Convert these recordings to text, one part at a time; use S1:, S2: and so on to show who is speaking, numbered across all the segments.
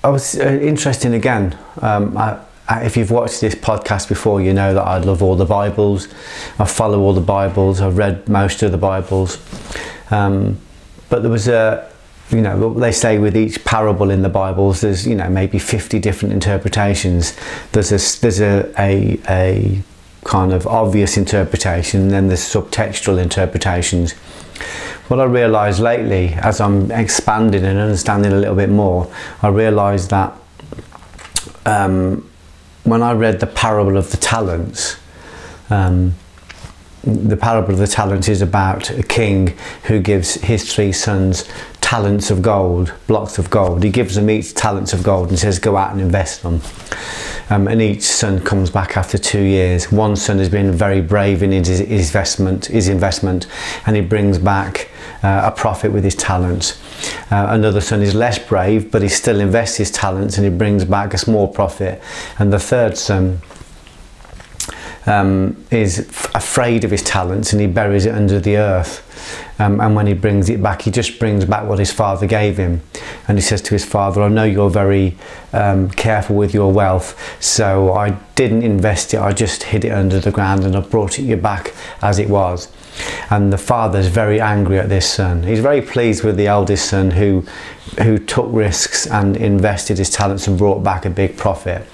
S1: I was interesting again. If you've watched this podcast before, you know that I love all the Bibles. I follow all the Bibles. I've read most of the Bibles. But there was they say with each parable in the Bibles, there's, maybe 50 different interpretations. There's a kind of obvious interpretation, and then there's subtextual interpretations. What I realised lately, as I'm expanding and understanding a little bit more, I realised that when I read the parable of the talents, the parable of the talents is about a king who gives his 3 sons talents of gold, blocks of gold. He gives them each talents of gold and says, go out and invest them. And each son comes back after 2 years. One son has been very brave in his investment, and he brings back a profit with his talents. Another son is less brave, but he still invests his talents and he brings back a small profit. And the third son is afraid of his talents and he buries it under the earth. And when he brings it back, he just brings back what his father gave him. And he says to his father, I know you're very careful with your wealth, so I didn't invest it, I just hid it under the ground and I brought it you back as it was. And the father's very angry at this son. He's very pleased with the eldest son who took risks and invested his talents and brought back a big profit.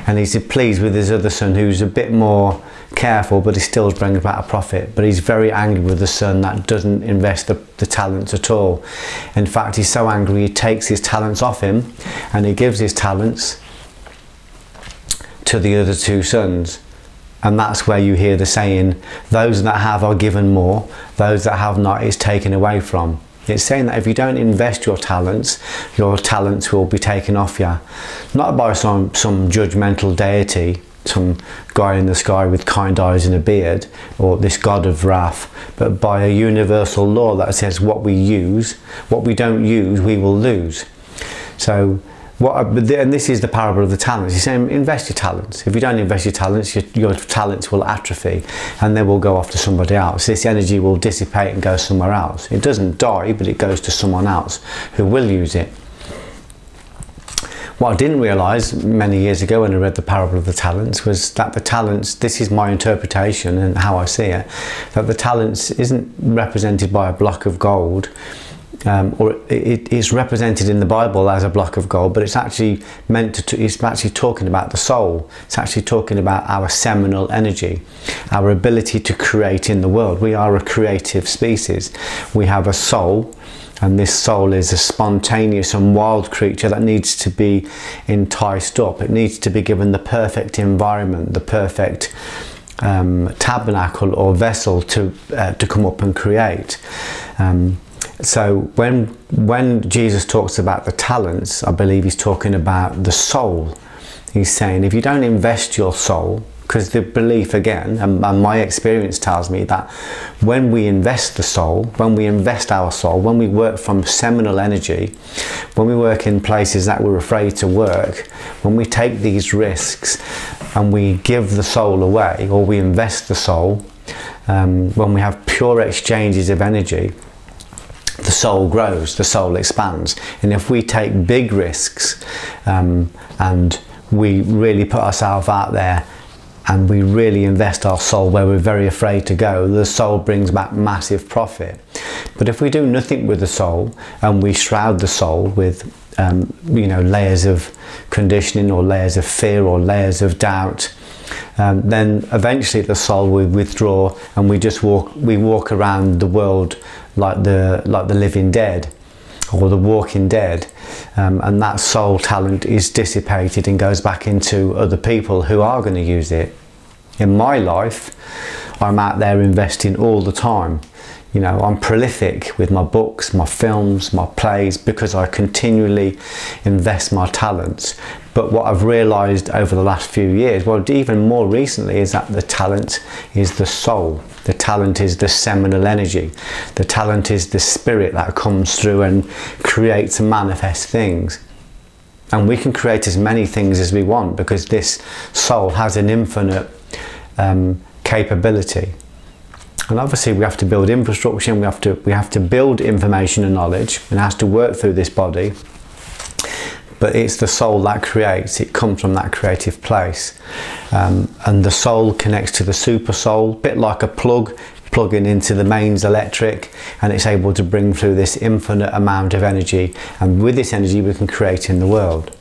S1: And he's pleased with his other son who's a bit more careful, but he still brings back a profit. But he's very angry with the son that doesn't invest the talents at all. In fact, he's so angry he takes his talents off him and he gives his talents to the other 2 sons. And that's where you hear the saying, those that have are given more, those that have not is taken away from. It's saying that if you don't invest your talents will be taken off you. Not by some judgmental deity, some guy in the sky with kind eyes and a beard, or this god of wrath, but by a universal law that says what we don't use, we will lose. So, and this is the parable of the talents. He's saying invest your talents. If you don't invest your talents, your talents will atrophy and they will go off to somebody else. This energy will dissipate and go somewhere else. It doesn't die, but it goes to someone else who will use it. What I didn't realise many years ago when I read the parable of the talents was that the talents, this is my interpretation and how I see it, that the talents isn't represented by a block of gold, or it is represented in the Bible as a block of gold, but it's actually it's actually talking about the soul. It's actually talking about our seminal energy, our ability to create in the world. We are a creative species. We have a soul, and this soul is a spontaneous and wild creature that needs to be enticed up. It needs to be given the perfect environment, the perfect tabernacle or vessel to come up and create. So when Jesus talks about the talents, I believe he's talking about the soul. He's saying if you don't invest your soul, because the belief again, and my experience tells me that when we invest the soul, when we invest our soul, when we work from seminal energy, when we work in places that we're afraid to work, when we take these risks and we give the soul away, or we invest the soul, when we have pure exchanges of energy, the soul grows, the soul expands. And if we take big risks and we really put ourselves out there and we really invest our soul where we're very afraid to go, the soul brings back massive profit. But if we do nothing with the soul and we shroud the soul with layers of conditioning or layers of fear or layers of doubt, then eventually the soul will withdraw and we walk around the world like the living dead or the walking dead, and that soul talent is dissipated and goes back into other people who are going to use it. In my life, I'm out there investing all the time. I'm prolific with my books, my films, my plays, because I continually invest my talents. But what I've realised over the last few years, well, even more recently, is that the talent is the soul. The talent is the seminal energy. The talent is the spirit that comes through and creates and manifests things. And we can create as many things as we want because this soul has an infinite capability. And obviously we have to build infrastructure, and we have to build information and knowledge, and it has to work through this body. but it's the soul that creates. It comes from that creative place, and the soul connects to the super soul, a bit like a plug plugging into the mains electric, and it's able to bring through this infinite amount of energy, and with this energy we can create in the world.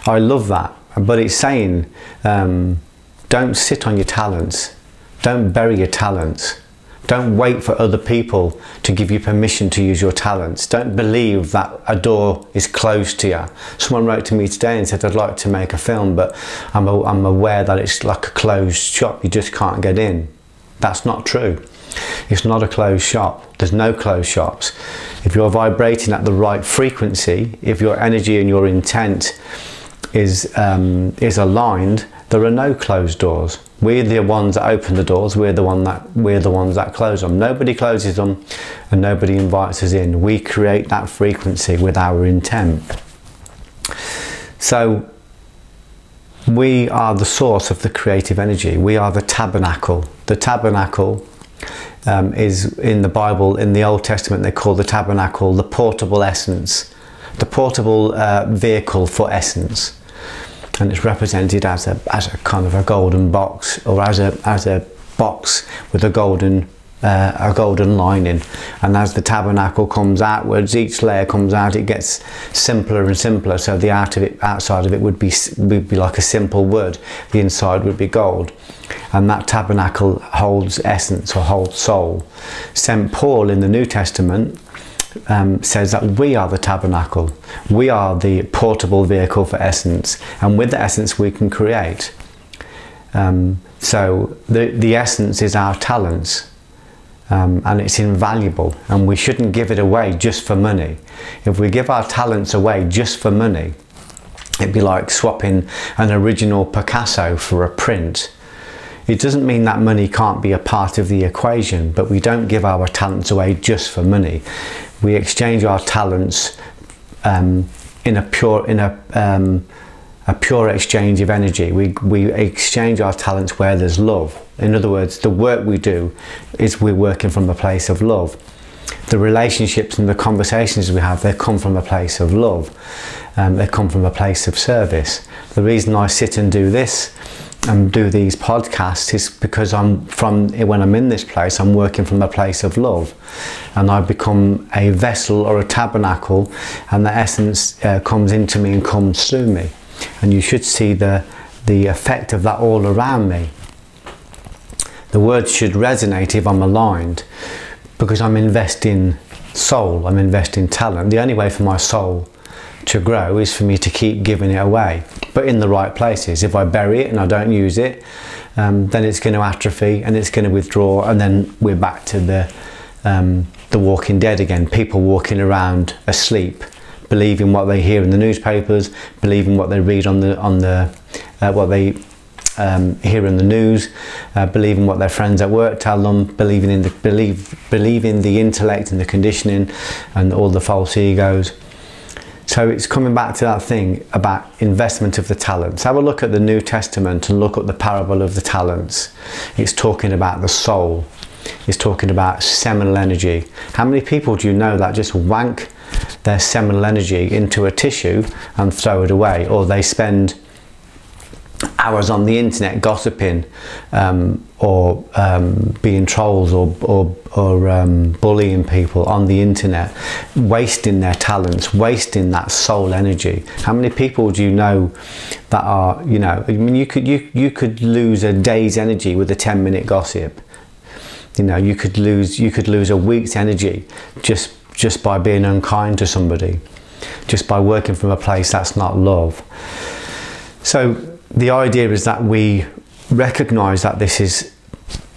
S1: I love that, but it's saying don't sit on your talents, don't bury your talents, don't wait for other people to give you permission to use your talents. Don't believe that a door is closed to you. Someone wrote to me today and said, I'd like to make a film, but I'm aware that it's like a closed shop, you just can't get in. That's not true. It's not a closed shop. There's no closed shops. If you're vibrating at the right frequency, if your energy and your intent is aligned, there are no closed doors. We're the ones that open the doors. We're the ones that close them. Nobody closes them, and nobody invites us in. We create that frequency with our intent. So we are the source of the creative energy. We are the tabernacle. The tabernacle is in the Bible, in the Old Testament, they call the tabernacle the portable essence, the portable vehicle for essence. And it's represented as a kind of a golden box, or as a box with a golden lining. And as the tabernacle comes outwards, each layer comes out, it gets simpler and simpler. So the outside of it would be like a simple wood, the inside would be gold. And that tabernacle holds essence, or holds soul. St. Paul in the New Testament says that we are the tabernacle. We are the portable vehicle for essence, and with the essence we can create. So the essence is our talents, and it's invaluable, and we shouldn't give it away just for money. If we give our talents away just for money, it'd be like swapping an original Picasso for a print. It doesn't mean that money can't be a part of the equation, but we don't give our talents away just for money. We exchange our talents in a pure exchange of energy. We exchange our talents where there's love. In other words, the work we do is we're working from a place of love. The relationships and the conversations we have, they come from a place of love. They come from a place of service. The reason I sit and do this and do these podcasts is because when I'm in this place, I'm working from a place of love, and I become a vessel or a tabernacle, and the essence comes into me and comes through me. And you should see the effect of that all around me. The words should resonate if I'm aligned, because I'm investing soul, I'm investing talent. The only way for my soul to grow is for me to keep giving it away, but in the right places. If I bury it and I don't use it, then it's going to atrophy and it's going to withdraw, and then we're back to the Walking Dead again. People walking around asleep, believing what they hear in the newspapers, believing what they read what they hear in the news, believing what their friends at work tell them, believing in the intellect and the conditioning and all the false egos. So it's coming back to that thing about investment of the talents. Have a look at the New Testament and look at the parable of the talents. It's talking about the soul. It's talking about seminal energy. How many people do you know that just wank their seminal energy into a tissue and throw it away? Or they spend hours on the internet gossiping, or being trolls, or bullying people on the internet, wasting their talents, wasting that soul energy. How many people do you know that are, I mean, you could lose a day's energy with a 10-minute gossip. You could lose a week's energy just by being unkind to somebody, just by working from a place that's not love. So the idea is that we recognize that this is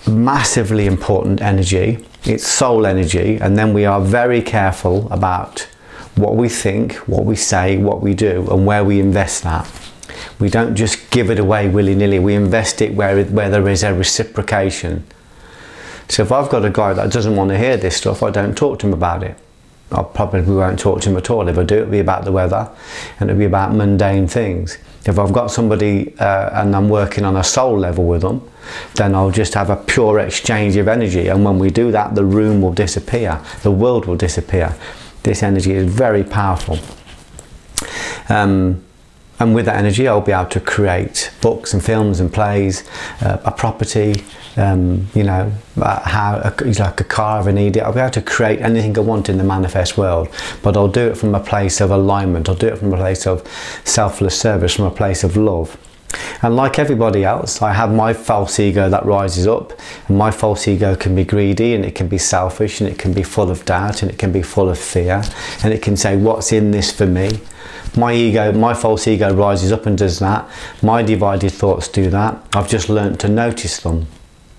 S1: massively important energy. It's soul energy, and then we are very careful about what we think, what we say, what we do, and where we invest that. We don't just give it away willy-nilly. We invest it where there is a reciprocation. So if I've got a guy that doesn't want to hear this stuff, I don't talk to him about it. I probably won't talk to him at all. If I do, it'll be about the weather, and it'll be about mundane things. If I've got somebody and I'm working on a soul level with them, then I'll just have a pure exchange of energy, and when we do that, the room will disappear, the world will disappear. This energy is very powerful. And with that energy, I'll be able to create books and films and plays, a property, you know, like a car if I need it. I'll be able to create anything I want in the manifest world, but I'll do it from a place of alignment. I'll do it from a place of selfless service, from a place of love. And like everybody else, I have my false ego that rises up, and my false ego can be greedy, and it can be selfish, and it can be full of doubt, and it can be full of fear, and it can say, what's in this for me? My ego, my false ego rises up and does that. My divided thoughts do that. I've just learned to notice them.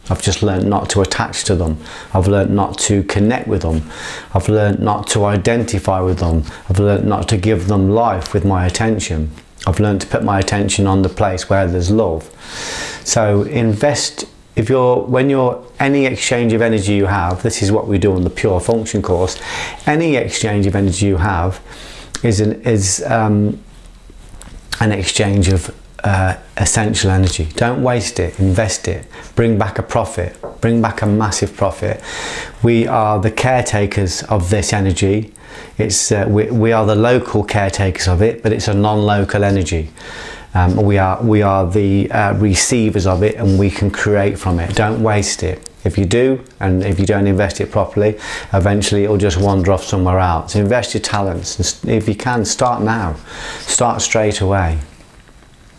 S1: I've just learned not to attach to them. I've learned not to connect with them. I've learned not to identify with them. I've learned not to give them life with my attention. I've learned to put my attention on the place where there's love. So invest, any exchange of energy you have, this is what we do on the Pure Function course, any exchange of energy you have is an exchange of essential energy. Don't waste it, invest it, bring back a profit, bring back a massive profit. We are the caretakers of this energy. It's we are the local caretakers of it, but it's a non-local energy. We are the receivers of it, and we can create from it. Don't waste it. If you do, and if you don't invest it properly, eventually it'll just wander off somewhere else. Invest your talents, and if you can, start now. Start straight away.